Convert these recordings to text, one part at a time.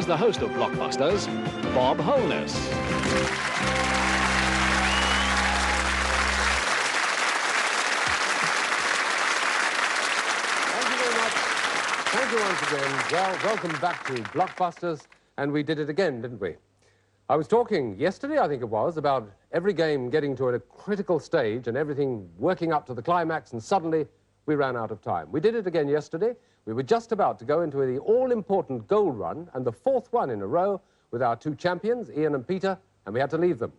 here's the host of Blockbusters, Bob Holness. Thank you very much. Thank you once again. Well, welcome back to Blockbusters, and we did it again, didn't we? I was talking yesterday, I think it was, about every game getting to a critical stage and everything working up to the climax, and suddenly we ran out of time. We did it again yesterday. We were just about to go into the all-important goal run, and the fourth one in a row with our two champions, Ian and Peter, and we had to leave them.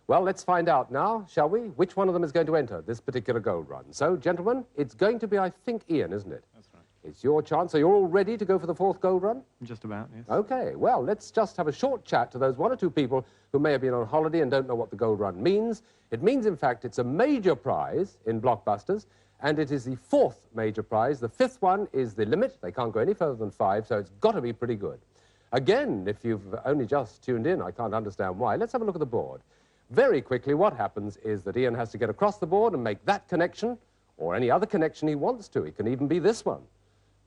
Well, let's find out now, shall we, which one of them is going to enter this particular goal run. So, gentlemen, it's going to be, I think, Ian, isn't it? That's right. It's your chance. So you're all ready to go for the fourth goal run? Just about, yes. Okay, well, let's just have a short chat to those one or two people who may have been on holiday and don't know what the goal run means. It means, in fact, it's a major prize in Blockbusters, and it is the fourth major prize. The fifth one is the limit. They can't go any further than 5, so it's got to be pretty good. Again, if you've only just tuned in, I can't understand why. Let's have a look at the board. Very quickly, what happens is that Ian has to get across the board and make that connection, or any other connection he wants to. It can even be this one.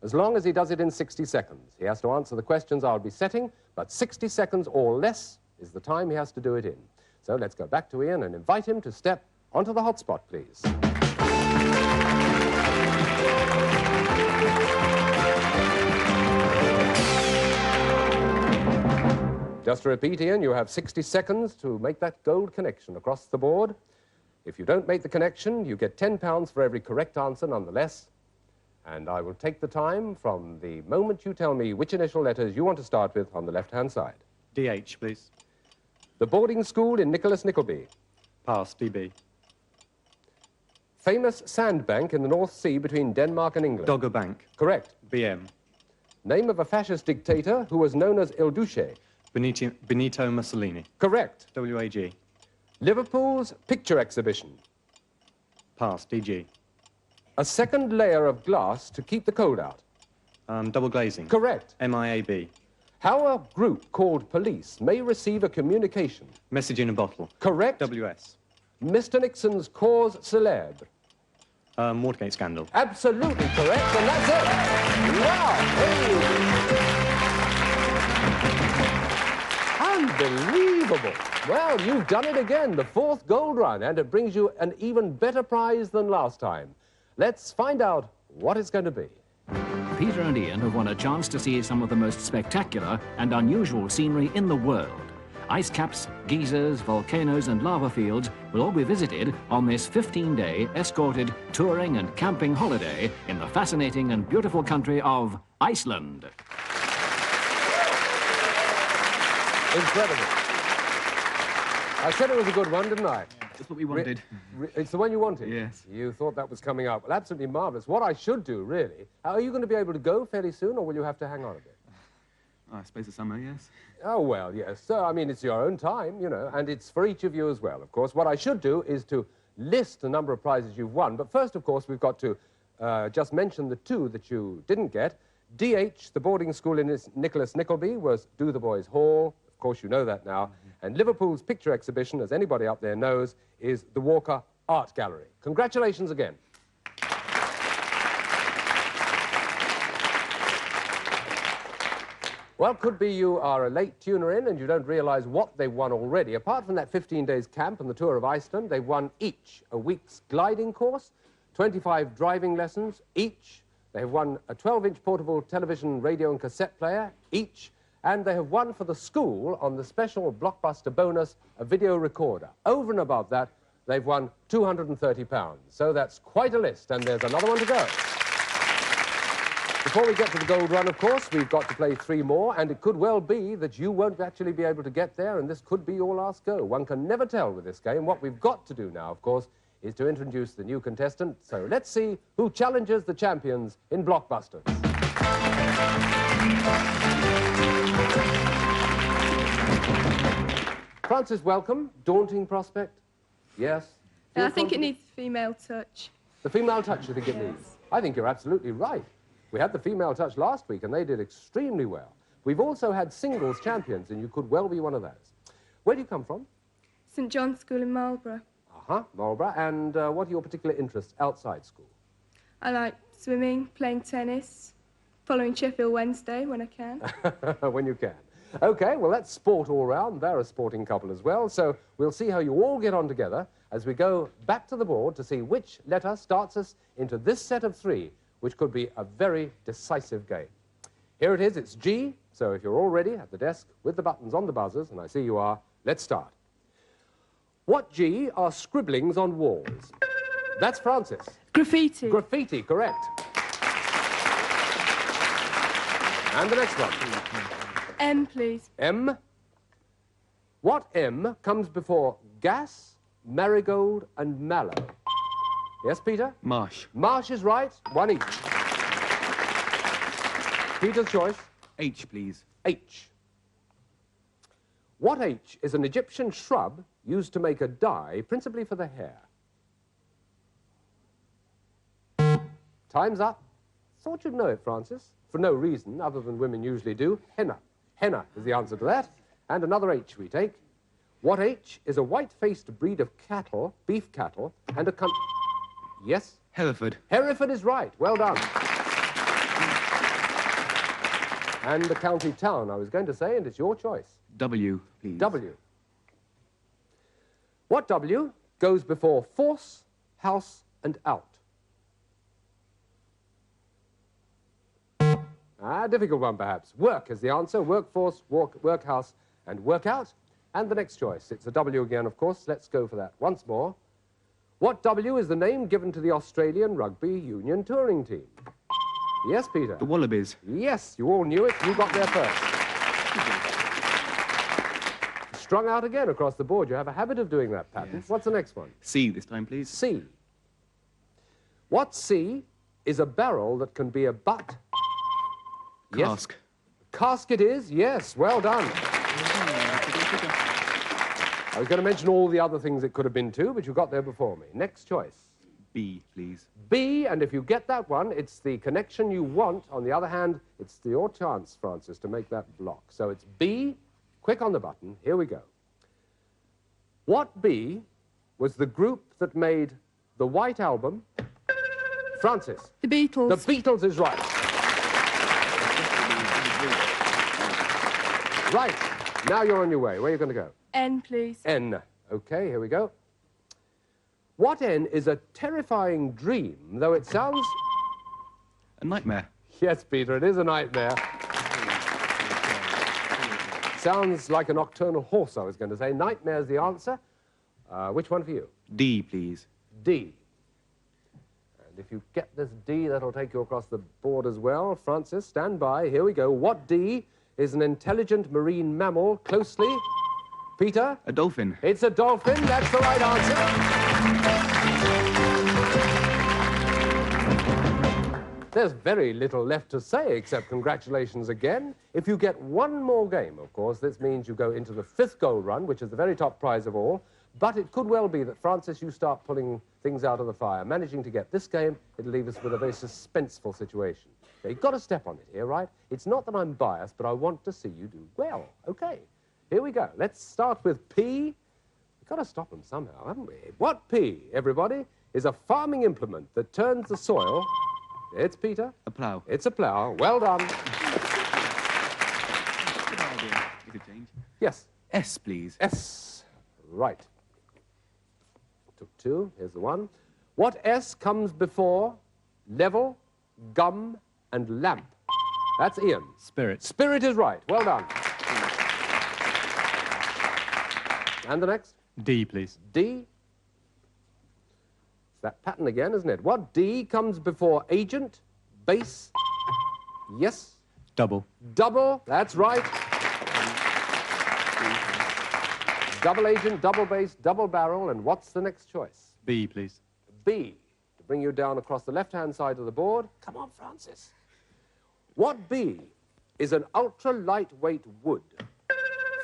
As long as he does it in 60 seconds. He has to answer the questions I'll be setting, but 60 seconds or less is the time he has to do it in. So let's go back to Ian and invite him to step onto the hotspot, please. Just to repeat, Ian, you have 60 seconds to make that gold connection across the board. If you don't make the connection, you get £10 for every correct answer nonetheless. And I will take the time from the moment you tell me which initial letters you want to start with on the left-hand side. DH, please. The boarding school in Nicholas Nickleby. Pass, DB. Famous sandbank in the North Sea between Denmark and England. Dogger Bank. Correct. BM. Name of a fascist dictator who was known as Il Duce. Benito Mussolini. Correct. WAG. Liverpool's picture exhibition. Pass, DG. A second layer of glass to keep the cold out. Double glazing. Correct. MIAB. How a group called police may receive a communication. Message in a bottle. Correct. WS. Mr. Nixon's cause célèbre. Watergate scandal. Absolutely correct, and that's it. Wow! Hey. Unbelievable. Well, you've done it again, the fourth gold run, and it brings you an even better prize than last time. Let's find out what it's going to be. Peter and Ian have won a chance to see some of the most spectacular and unusual scenery in the world. Ice caps, geysers, volcanoes and lava fields will all be visited on this 15-day escorted touring and camping holiday in the fascinating and beautiful country of Iceland. Incredible. I said it was a good one, didn't I? That's what we wanted. It's the one you wanted? Yes. You thought that was coming up. Well, absolutely marvellous. What I should do, really, are you going to be able to go fairly soon, or will you have to hang on a bit? I suppose the summer, yes. Oh, well, yes. So, I mean, it's your own time, you know, and it's for each of you as well, of course. What I should do is to list the number of prizes you've won. But first, of course, we've got to just mention the two that you didn't get. DH, the boarding school in Nicholas Nickleby, was Do the Boys Hall. Of course, you know that now. And Liverpool's picture exhibition, as anybody up there knows, is the Walker Art Gallery. Congratulations again. Well, could be you are a late tuner in and you don't realise what they've won already. Apart from that 15 days camp and the tour of Iceland, they've won each a week's gliding course, 25 driving lessons each. They have won a 12-inch portable television, radio and cassette player each. And they have won for the school on the special Blockbuster bonus a video recorder. Over and above that, they've won £230. So that's quite a list, and there's another one to go. Before we get to the gold run, of course, we've got to play 3 more, and it could well be that you won't actually be able to get there, and this could be your last go. One can never tell with this game. What we've got to do now, of course, is to introduce the new contestant. So let's see who challenges the champions in Blockbusters. Francis, welcome. Daunting prospect? Yes? I think it needs female touch. The female touch you think it needs? I think you're absolutely right. We had the female touch last week, and they did extremely well. We've also had singles champions, and you could well be one of those. Where do you come from? St John's School in Marlborough. Marlborough. And what are your particular interests outside school? I like swimming, playing tennis, following Sheffield Wednesday when I can. When you can. OK, well, that's sport all round. They're a sporting couple as well. So we'll see how you all get on together as we go back to the board to see which letter starts us into this set of three, which could be a very decisive game. Here it is, it's G. So if you're all ready at the desk with the buttons on the buzzers, and I see you are, let's start. What G are scribblings on walls? That's Francis. Graffiti. Graffiti, correct. And the next one. M, please. M. What M comes before gas, marigold, and mallow? Yes, Peter? Marsh. Marsh is right. One each. Peter's choice. H, please. H. What H is an Egyptian shrub used to make a dye, principally for the hair? Time's up. Thought you'd know it, Francis. For no reason, other than women usually do. Henna. Henna is the answer to that. And another H we take. What H is a white-faced breed of cattle, beef cattle, and a Yes? Hereford. Hereford is right. Well done. And the county town, I was going to say, and it's your choice. W, please. W. What W goes before force, house, and out? Difficult one, perhaps. Work is the answer. Workforce, workhouse, and workout. And the next choice. It's a W again, of course. Let's go for that once more. What W is the name given to the Australian Rugby Union touring team? Yes, Peter? The Wallabies. Yes, you all knew it. You got there first. Strung out again across the board. You have a habit of doing that pattern. Yes. What's the next one? C this time, please. C. What C is a barrel that can be a butt? Cask. Yes. Cask it is, yes. Well done. I was going to mention all the other things it could have been too, but you got there before me. Next choice. B, please. B, and if you get that one, it's the connection you want. On the other hand, it's your chance, Francis, to make that block. So it's B. Quick on the button. Here we go. What B was the group that made the White Album? Francis. The Beatles. The Beatles is right. Right. Now you're on your way. Where are you going to go? N, please. N. Okay, here we go. What N is a terrifying dream, though it sounds... A nightmare. Yes, Peter, it is a nightmare. Sounds like a nocturnal horse, I was going to say. Nightmare's the answer. Which one for you? D, please. D. And if you get this D, that'll take you across the board as well. Francis, stand by. Here we go. What D is an intelligent marine mammal closely... Peter? A dolphin. It's a dolphin. That's the right answer. There's very little left to say except congratulations again. If you get one more game, of course, this means you go into the 5th gold run, which is the very top prize of all. But it could well be that, Francis, you start pulling things out of the fire. Managing to get this game, it'll leave us with a very suspenseful situation. Now, you've got to step on it here, right? It's not that I'm biased, but I want to see you do well. OK. Here we go. Let's start with P. We've got to stop them somehow, haven't we? What P, everybody, is a farming implement that turns the soil... It's Peter. A plough. It's a plough. Well done. Good idea. You could change. Yes. S, please. S. Right. Took two. Here's the one. What S comes before level, gum, and lamp? That's Ian. Spirit. Spirit is right. Well done. And the next? D, please. D. It's that pattern again, isn't it? What D comes before agent, base? Yes? Double. Double. That's right. Double agent, double base, double barrel, and what's the next choice? B, please. B. To bring you down across the left-hand side of the board. Come on, Francis. What B is an ultra-lightweight wood?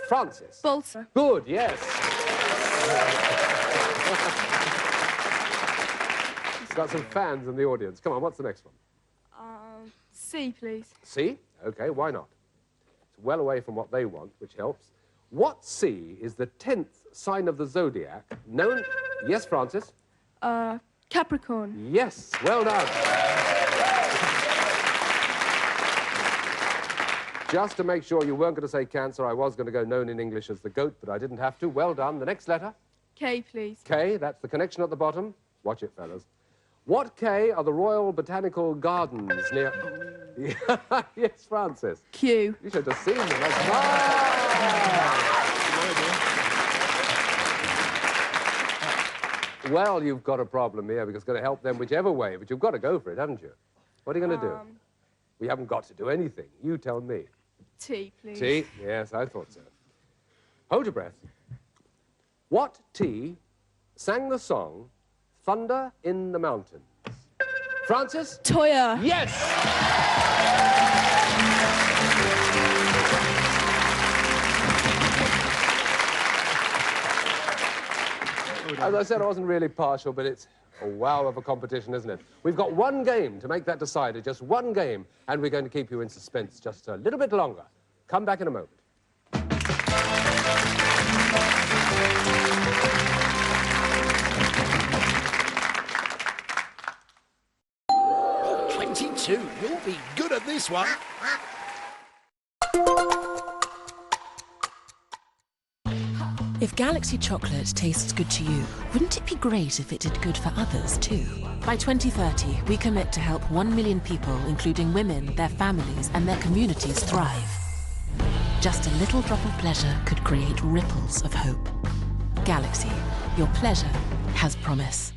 Francis. Balsa. Good, yes. Got some fans in the audience. Come on, what's the next one? C, please. C? OK, why not? It's well away from what they want, which helps. What C is the 10th sign of the zodiac known... Yes, Francis? Capricorn. Yes, well done. Just to make sure you weren't going to say cancer, I was going to go known in English as the goat, but I didn't have to. Well done. The next letter? K, please. K, that's the connection at the bottom. Watch it, fellas. What K are the Royal Botanical Gardens near... Yes, Francis. Q. You should have seen them. That's right. Well, you've got a problem here because it's going to help them whichever way, but you've got to go for it, haven't you? What are you going to do? We haven't got to do anything. You tell me. T, please. T? Yes, I thought so. Hold your breath. What T sang the song Thunder in the Mountains? Francis? Toya. Yes! As I said, I wasn't really partial, but it's a wow of a competition, isn't it? We've got one game to make that decided, just one game, and we're going to keep you in suspense just a little bit longer. Come back in a moment. 22. You'll be good at this one. If Galaxy chocolate tastes good to you, wouldn't it be great if it did good for others too? By 2030, we commit to help 1 million people, including women, their families, and their communities thrive. Just a little drop of pleasure could create ripples of hope. Galaxy, your pleasure has promise.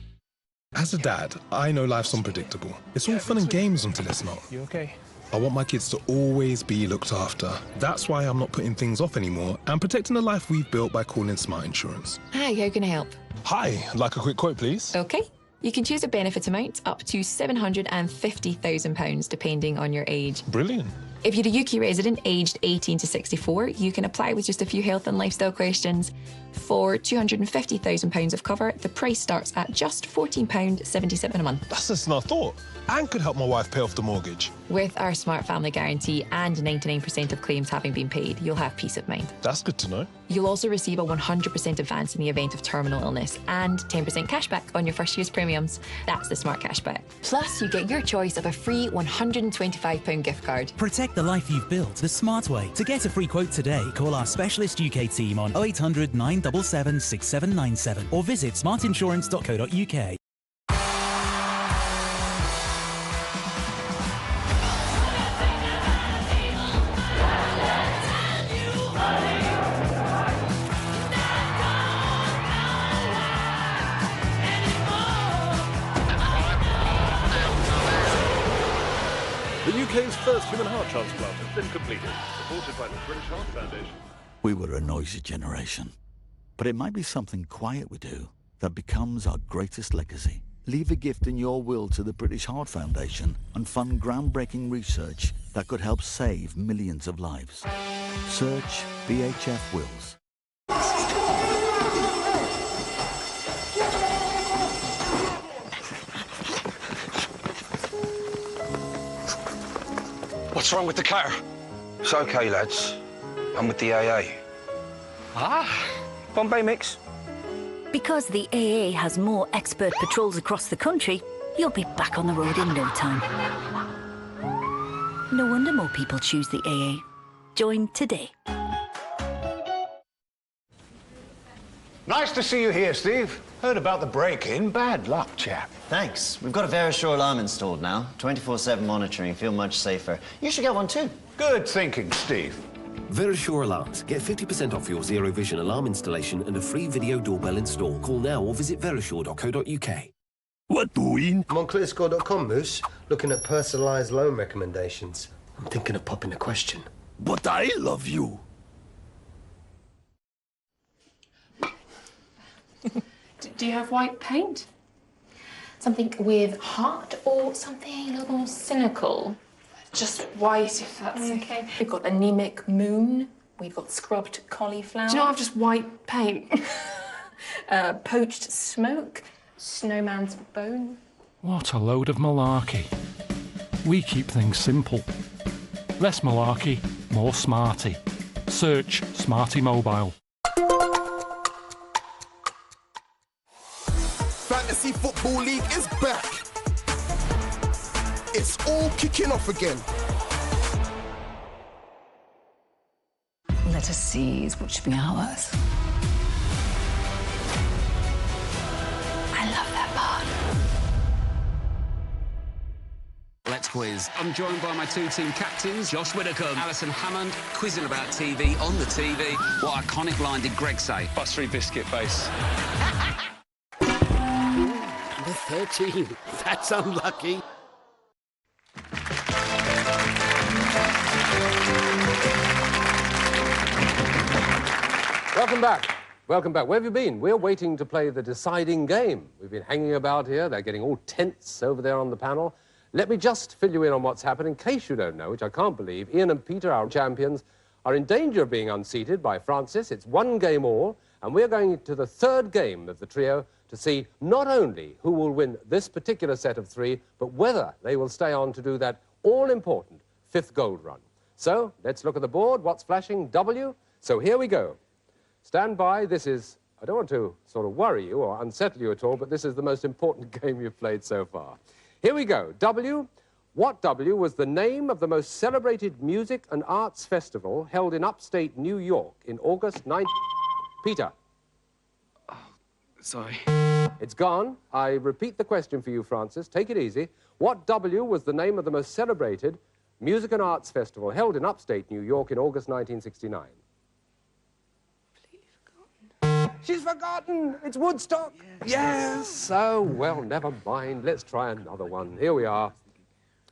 As a dad, I know life's unpredictable. It's all fun and games until it's not. You okay? I want my kids to always be looked after. That's why I'm not putting things off anymore and protecting the life we've built by calling Smart Insurance. Hi, how can I help? Hi, I'd like a quick quote, please. Okay. You can choose a benefit amount up to £750,000 depending on your age. Brilliant. If you're a UK resident aged 18 to 64, you can apply with just a few health and lifestyle questions. For £250,000 of cover, the price starts at just £14.77 a month. That's less than I thought. And could help my wife pay off the mortgage. With our Smart Family Guarantee and 99% of claims having been paid, you'll have peace of mind. That's good to know. You'll also receive a 100% advance in the event of terminal illness and 10% cashback on your first year's premiums. That's the Smart Cashback. Plus, you get your choice of a free £125 gift card. Protect the life you've built the smart way. To get a free quote today, call our specialist UK team on 0800 977 6797 or visit smartinsurance.co.uk. The UK's first human heart transplant has been completed, supported by the British Heart Foundation. We were a noisy generation, but it might be something quiet we do that becomes our greatest legacy. Leave a gift in your will to the British Heart Foundation and fund groundbreaking research that could help save millions of lives. Search BHF Wills. What's wrong with the car? It's okay, lads. I'm with the AA. Ah! Bombay mix. Because the AA has more expert patrols across the country, you'll be back on the road in no time. No wonder more people choose the AA. Join today. Nice to see you here, Steve. Heard about the break-in. Bad luck, chap. Thanks. We've got a Verisure alarm installed now. 24/7 monitoring. Feel much safer. You should get one too. Good thinking, Steve. Verisure alarms. Get 50% off your Zero Vision alarm installation and a free video doorbell install. Call now or visit verisure.co.uk. What doing? I'm on clearscore.com, Moose, looking at personalised loan recommendations. I'm thinking of popping a question. But I love you. Do you have white paint? Something with heart or something a little more cynical? Just white, if that's okay. We've got anemic moon. We've got scrubbed cauliflower. Do you not have just white paint? Poached smoke. Snowman's bone. What a load of malarkey. We keep things simple. Less malarkey, more smarty. Search Smarty Mobile. Fantasy Football League is back. It's all kicking off again. letter C is what should be ours. I love that part. Let's quiz. I'm joined by my two team captains, Josh Widdicombe, Alison Hammond, quizzing about TV on the TV. What iconic line did Greg say? Buttery biscuit face. Number 13. That's unlucky. Welcome back. Welcome back. Where have you been? We're waiting to play the deciding game. We've been hanging about here. They're getting all tense over there on the panel. Let me just fill you in on what's happened in case you don't know, which I can't believe. Ian and Peter, our champions, are in danger of being unseated by Francis. It's one game all, and we're going to the third game of the trio to see not only who will win this particular set of three, but whether they will stay on to do that all-important fifth gold run. So, let's look at the board. What's flashing? W. So here we go. Stand by. This is, I don't want to sort of worry you or unsettle you at all, but this is the most important game you've played so far. Here we go. W. What W was the name of the most celebrated music and arts festival held in upstate New York in August 9th? Peter. Oh, sorry. It's gone. I repeat the question for you, Francis. Take it easy. What W was the name of the most celebrated music and arts festival held in upstate New York in August 1969? She's forgotten. It's Woodstock. Yes. Oh, well, never mind. Let's try another one. Here we are.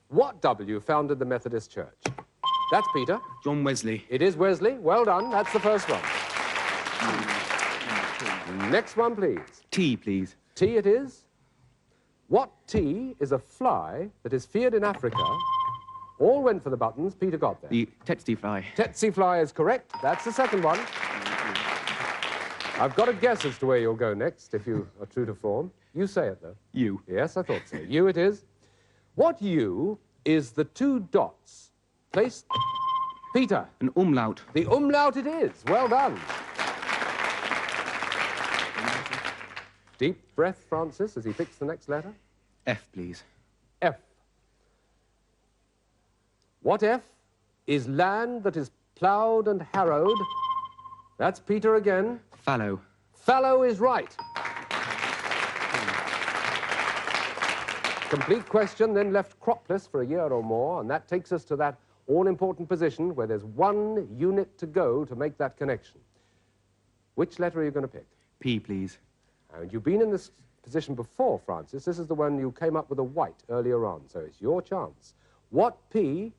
What W founded the Methodist Church? That's Peter. John Wesley. It is Wesley. Well done. That's the first one. Next one, please. T, please. T it is. What T is a fly that is feared in Africa? All went for the buttons. Peter got there. The tsetse fly. Tsetse fly is correct. That's the second one. I've got a guess as to where you'll go next, if you are true to form. You say it, though. U. Yes, I thought so. U it is. What U is the two dots placed... Peter. An umlaut. The umlaut it is. Well done. Deep breath, Francis, as he picks the next letter. F, please. F. What F is land that is ploughed and harrowed? That's Peter again. Fallow. Fallow is right. Complete question, then left cropless for a year or more, and that takes us to that all-important position where there's one unit to go to make that connection. Which letter are you going to pick? P, please. And you've been in this position before, Francis. This is the one you came up with a white earlier on, so it's your chance. What P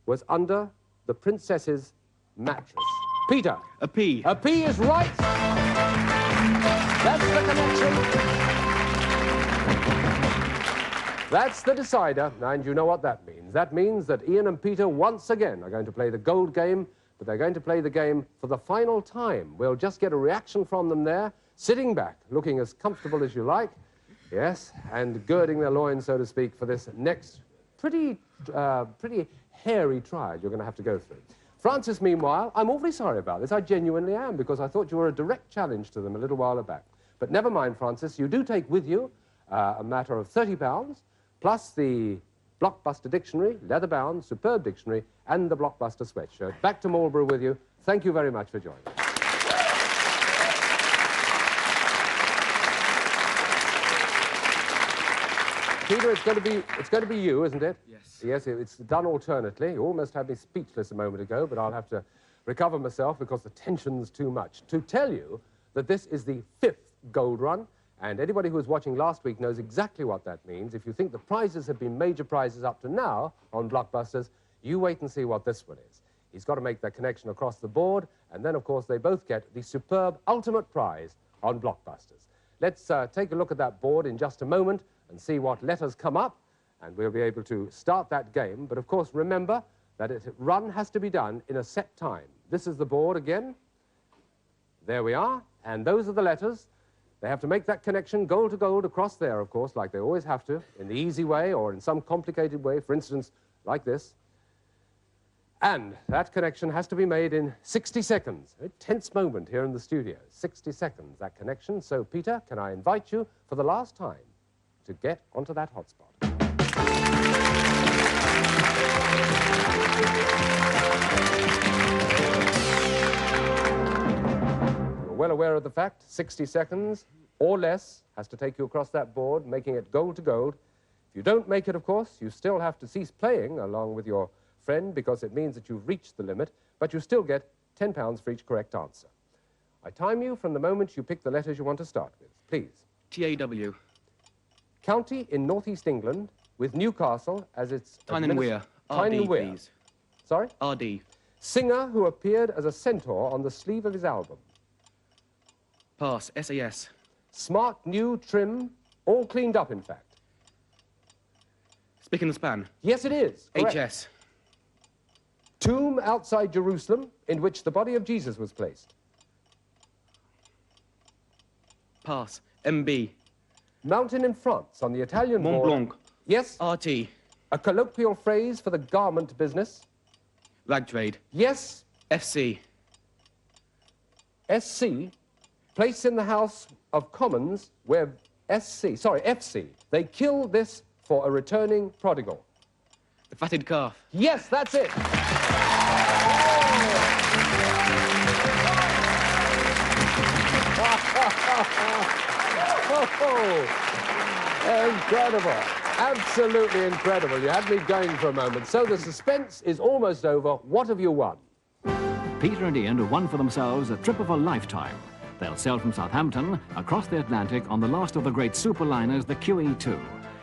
was under the princess's mattress? Peter. A P. A P is right. That's the connection. That's the decider, and you know what that means. That means that Ian and Peter once again are going to play the gold game, but they're going to play the game for the final time. We'll just get a reaction from them there, sitting back, looking as comfortable as you like, yes, and girding their loins, so to speak, for this next pretty hairy trial you're going to have to go through. Francis, meanwhile, I'm awfully sorry about this. I genuinely am, because I thought you were a direct challenge to them a little while back. But never mind, Francis, you do take with you a matter of £30, plus the Blockbuster Dictionary, leather-bound, superb dictionary, and the Blockbuster sweatshirt. Back to Marlborough with you. Thank you very much for joining us. Peter, it's going to be you, isn't it? Yes. Yes, it's done alternately. You almost had me speechless a moment ago, but I'll have to recover myself because the tension's too much. To tell you that this is the 5th gold run, and anybody who was watching last week knows exactly what that means. If you think the prizes have been major prizes up to now on Blockbusters, you wait and see what this one is. He's got to make that connection across the board, and then, of course, they both get the superb ultimate prize on Blockbusters. Let's take a look at that board in just a moment and see what letters come up, and we'll be able to start that game. But, of course, remember that a run has to be done in a set time. This is the board again. There we are, and those are the letters. They have to make that connection gold to gold across there, of course, like they always have to, in the easy way or in some complicated way, for instance, like this. And that connection has to be made in 60 seconds. A tense moment here in the studio. 60 seconds, that connection. So, Peter, can I invite you for the last time to get onto that hotspot? aware of the fact 60 seconds or less has to take you across that board, making it goal to gold. If you don't make it, of course, you still have to cease playing along with your friend because it means that you've reached the limit, but you still get £10 for each correct answer. I time you from the moment you pick the letters you want to start with. Please. T-A-W. County in northeast England with Newcastle as its... Tyne and Wear. Tyne and Wear. Please. Sorry? R.D. Singer who appeared as a centaur on the sleeve of his album. Pass. S-A-S. Smart, new, trim, all cleaned up, in fact. Spick and span. Yes, it is. Correct. H.S. Tomb outside Jerusalem in which the body of Jesus was placed. Pass. M.B. Mountain in France on the Italian border. Mont Blanc. Yes. R.T. A colloquial phrase for the garment business. Rag trade. Yes. F.C. S.C. Place in the House of Commons where F.C. They kill this for a returning prodigal. The fatted calf. Yes, that's it. Incredible. Absolutely incredible. You had me going for a moment. So the suspense is almost over. What have you won? Peter and Ian have won for themselves a trip of a lifetime. They'll sail from Southampton across the Atlantic on the last of the great superliners, the QE2,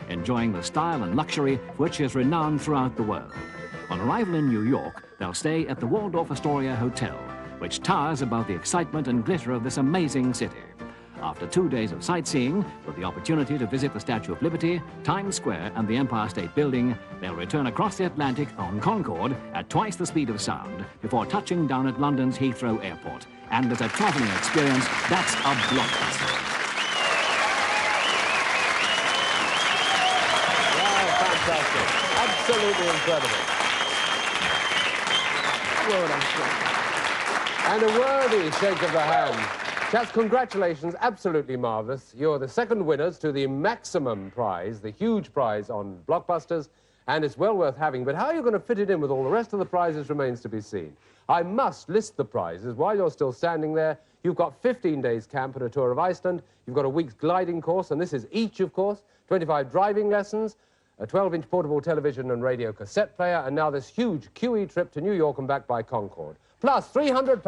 enjoying the style and luxury for which is renowned throughout the world. On arrival in New York, they'll stay at the Waldorf Astoria Hotel, which towers above the excitement and glitter of this amazing city. After 2 days of sightseeing, with the opportunity to visit the Statue of Liberty, Times Square and the Empire State Building, they'll return across the Atlantic on Concorde at twice the speed of sound before touching down at London's Heathrow Airport. And as a travelling experience, that's a blockbuster. Wow, fantastic. Absolutely incredible. Well done, sir. And a worthy shake of the hand. Chaps, congratulations, absolutely marvellous. You're the second winners to the maximum prize, the huge prize on Blockbusters, and it's well worth having. But how you're going to fit it in with all the rest of the prizes remains to be seen. I must list the prizes while you're still standing there. You've got 15 days camp and a tour of Iceland. You've got a week's gliding course, and this is each, of course, 25 driving lessons, a 12-inch portable television and radio cassette player, and now this huge QE trip to New York and back by Concorde. Plus £300.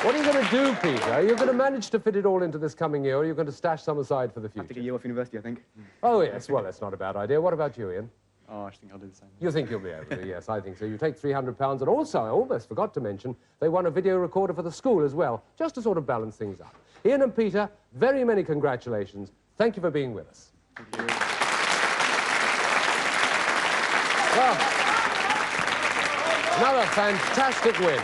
What are you going to do, Peter? Are you going to manage to fit it all into this coming year, or are you going to stash some aside for the future? I have to get you off university, I think. Oh, yes. Well, that's not a bad idea. What about you, Ian? Oh, I think I'll do the same. You think you'll be able to? Yes, I think so. You take £300, and also, I almost forgot to mention, they won a video recorder for the school as well, just to sort of balance things up. Ian and Peter, very many congratulations. Thank you for being with us. Thank you. Well, another fantastic win.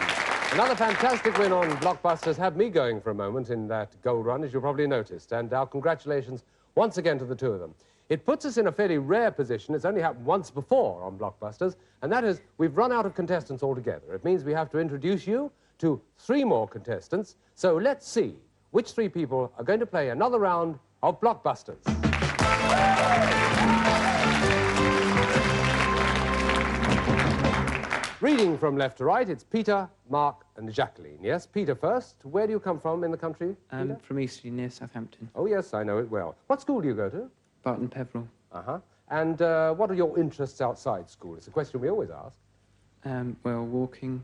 Another fantastic win on Blockbusters had me going for a moment in that gold run, as you probably noticed, and our congratulations once again to the two of them. It puts us in a fairly rare position. It's only happened once before on Blockbusters, and that is we've run out of contestants altogether. It means we have to introduce you to 3 more contestants, so let's see which 3 people are going to play another round of Blockbusters. Reading from left to right, it's Peter, Mark and Jacqueline. Yes, Peter first. Where do you come from in the country, Peter? From Eastleigh, near Southampton. Oh, yes, I know it well. What school do you go to? Barton Peveril. Uh-huh. And what are your interests outside school? It's a question we always ask. Well, walking,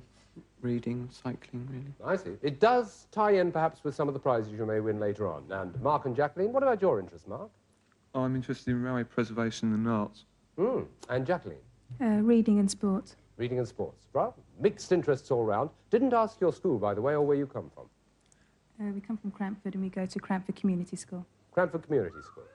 reading, cycling, really. I see. It does tie in, perhaps, with some of the prizes you may win later on. And Mark and Jacqueline, what about your interests, Mark? I'm interested in railway preservation and arts. And Jacqueline? Reading and sport. Reading and sports. Well, mixed interests all round. Didn't ask your school, by the way, or where you come from. We come from Crampford and we go to Crampford Community School. Crampford Community School.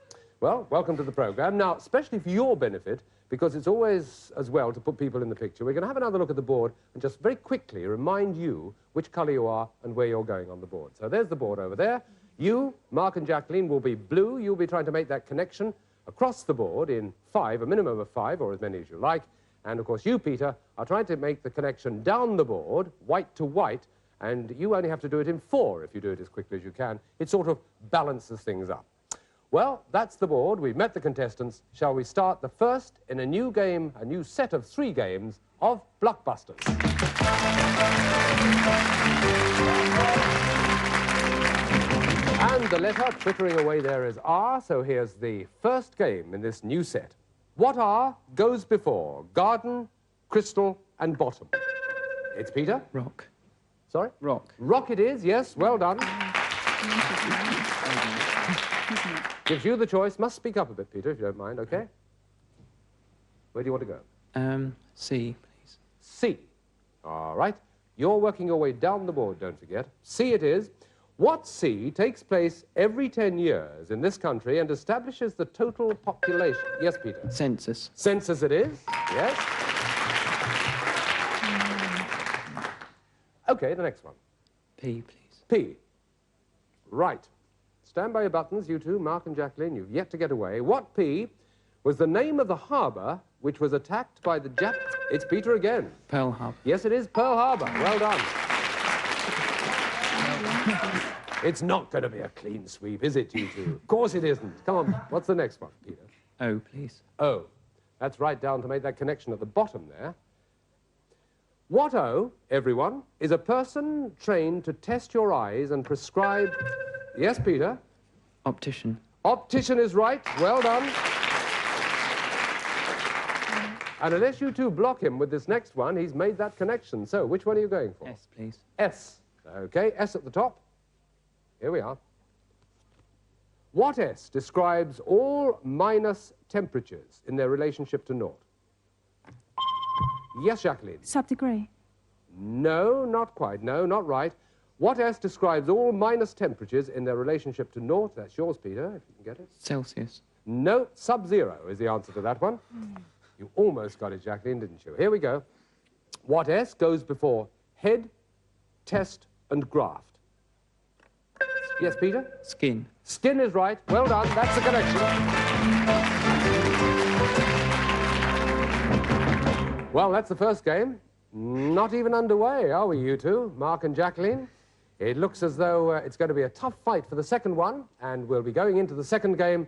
Well, welcome to the programme. Now, especially for your benefit, because it's always as well to put people in the picture, we're going to have another look at the board and just very quickly remind you which colour you are and where you're going on the board. So there's the board over there. You, Mark and Jacqueline, will be blue. You'll be trying to make that connection across the board in 5, a minimum of 5, or as many as you like. And, of course, you, Peter, are trying to make the connection down the board, white to white, and you only have to do it in 4 if you do it as quickly as you can. It sort of balances things up. Well, that's the board. We've met the contestants. Shall we start the first in a new game, a new set of 3 games of Blockbusters? And the letter twittering away there is R, so here's the first game in this new set. What R goes before garden, crystal, and bottom? It's Peter. Rock. Sorry? Rock. Rock it is, yes, well done. Gives you the choice. Must speak up a bit, Peter, if you don't mind, okay? Where do you want to go? C, please. C. All right. You're working your way down the board, don't forget. C it is. What C takes place every 10 years in this country and establishes the total population? Yes, Peter? Census. Census it is, yes. Okay, the next one. P, please. P. Right. Stand by your buttons, you two, Mark and Jacqueline. You've yet to get away. What P was the name of the harbour which was attacked by the Jap... It's Peter again. Pearl Harbor. Yes, it is Pearl Harbor. Well done. It's not going to be a clean sweep, is it, you two? Of course it isn't. Come on, what's the next one, Peter? O, please. O. That's right down to make that connection at the bottom there. What O, everyone, is a person trained to test your eyes and prescribe... Yes, Peter? Optician. Optician is right. Well done. And unless you two block him with this next one, he's made that connection. So, which one are you going for? S, please. S. Okay, S at the top. Here we are. What S describes all minus temperatures in their relationship to naught? Yes, Jacqueline? Sub-degree. No, not quite. No, not right. What S describes all minus temperatures in their relationship to naught? That's yours, Peter, if you can get it. Celsius. No, sub-zero is the answer to that one. You almost got it, Jacqueline, didn't you? Here we go. What S goes before head, test, and graft? Yes, Peter? Skin. Skin is right. Well done. That's the connection. Well, that's the first game. Not even underway, are we, you two, Mark and Jacqueline? It looks as though it's going to be a tough fight for the second one, and we'll be going into the second game,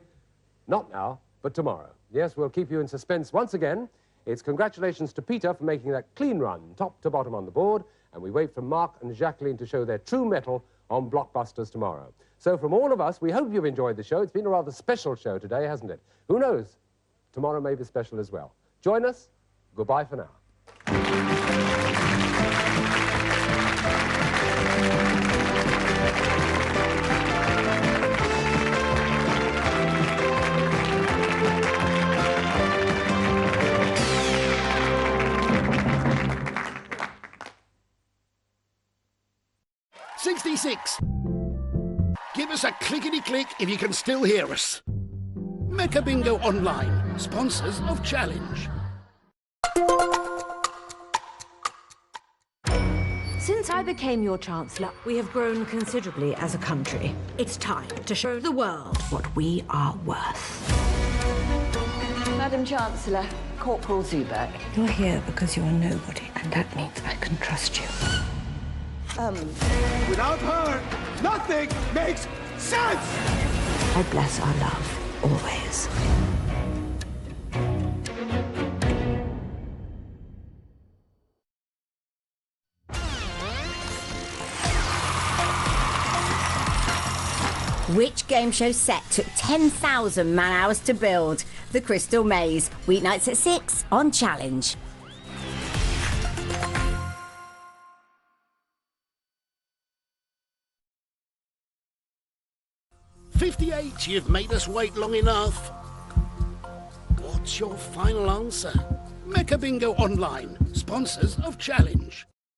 not now, but tomorrow. Yes, we'll keep you in suspense once again. It's congratulations to Peter for making that clean run, top to bottom on the board, and we wait for Mark and Jacqueline to show their true mettle on Blockbusters tomorrow. So from all of us, we hope you've enjoyed the show. It's been a rather special show today, hasn't it? Who knows? Tomorrow may be special as well. Join us. Goodbye for now. Give us a clickety-click if you can still hear us. Mecha Bingo Online, sponsors of Challenge. Since I became your Chancellor, we have grown considerably as a country. It's time to show the world what we are worth. Madam Chancellor, Corporal Zubeck. You're here because you're nobody, and that means I can trust you. Without her, nothing makes sense! I bless our love, always. Which game show set took 10,000 man-hours to build? The Crystal Maze. Weeknights at 6 on Challenge. 58, you've made us wait long enough. What's your final answer? Mecha Bingo Online, sponsors of Challenge.